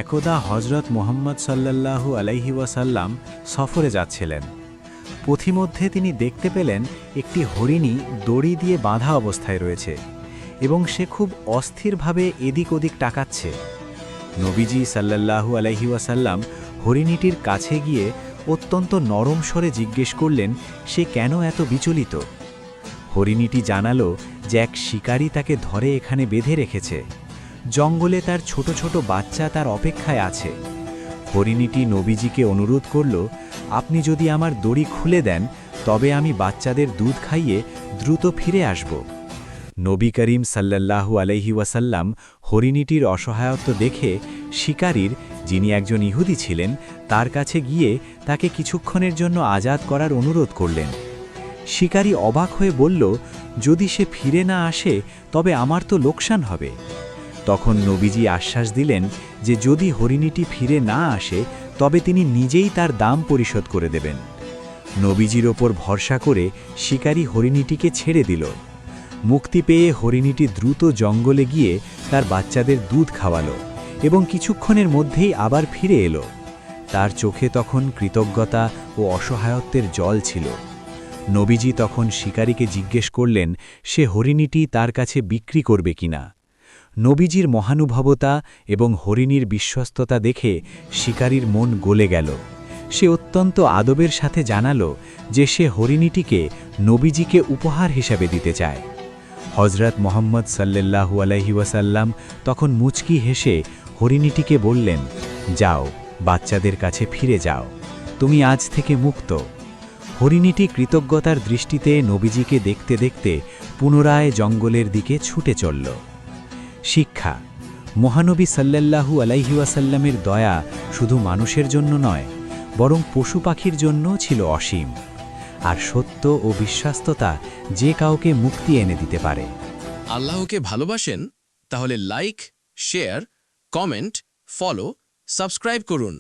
একদা হজরত মুহাম্মদ সাল্লাল্লাহু আলাইহি ওয়াসাল্লাম সফরে যাচ্ছিলেন। পথিমধ্যে তিনি দেখতে পেলেন একটি হরিণী দড়ি দিয়ে বাঁধা অবস্থায় রয়েছে এবং সে খুব অস্থিরভাবে এদিক ওদিক টাকাচ্ছে। নবীজি সাল্লাল্লাহু আলাইহি ওয়াসাল্লাম হরিণীটির কাছে গিয়ে অত্যন্ত নরম স্বরে জিজ্ঞেস করলেন সে কেন এত বিচলিত। হরিণীটি জানালো যে এক শিকারী তাকে ধরে এখানে বেঁধে রেখেছে। জঙ্গলে তার ছোট ছোট বাচ্চা তার অপেক্ষায় আছে। হরিণীটি নবীজিকে অনুরোধ করল, আপনি যদি আমার দড়ি খুলে দেন তবে আমি বাচ্চাদের দুধ খাইয়ে দ্রুত ফিরে আসব। নবী করিম সাল্লাল্লাহু আলাইহি ওয়াসাল্লাম হরিণীটির অসহায়ত্ব দেখে শিকারীর, যিনি একজন ইহুদি ছিলেন, তার কাছে গিয়ে তাকে কিছুক্ষণের জন্য আজাদ করার অনুরোধ করলেন। শিকারী অবাক হয়ে বলল, যদি সে ফিরে না আসে তবে আমার তো লোকসান হবে। তখন নবীজি আশ্বাস দিলেন যে যদি হরিণীটি ফিরে না আসে তবে তিনি নিজেই তার দাম পরিশোধ করে দেবেন। নবীজির ওপর ভরসা করে শিকারী হরিণীটিকে ছেড়ে দিল। মুক্তি পেয়ে হরিণীটি দ্রুত জঙ্গলে গিয়ে তার বাচ্চাদের দুধ খাওয়ালো এবং কিছুক্ষণের মধ্যেই আবার ফিরে এলো। তার চোখে তখন কৃতজ্ঞতা ও অসহায়ত্বের জল ছিল। নবীজি তখন শিকারীকে জিজ্ঞেস করলেন সে হরিণীটি তার কাছে বিক্রি করবে কিনা। নবীজির মহানুভবতা এবং হরিণীর বিশ্বস্ততা দেখে শিকারীর মন গলে গেল। সে অত্যন্ত আদবের সাথে জানালো যে সে হরিণীটিকে নবীজিকে উপহার হিসাবে দিতে চায়। হজরত মুহাম্মদ সাল্লাল্লাহু আলাইহি ওয়াসাল্লাম তখন মুচকি হেসে হরিণীটিকে বললেন, যাও, বাচ্চাদের কাছে ফিরে যাও, তুমি আজ থেকে মুক্ত। হরিণীটি কৃতজ্ঞতার দৃষ্টিতে নবীজিকে দেখতে দেখতে পুনরায় জঙ্গলের দিকে ছুটে চলল। শিক্ষা: মহানবী সাল্লাল্লাহু আলাইহি ওয়াসাল্লামের দয়া শুধু মানুষের জন্য নয়, বরং পশু পাখির জন্যও ছিল অসীম। আর সত্য ও বিশ্বাস্ততা যে কাউকে মুক্তি এনে দিতে পারে। আল্লাহকে ভালোবাসেন? তাহলে like, share, comment, follow, subscribe করুন।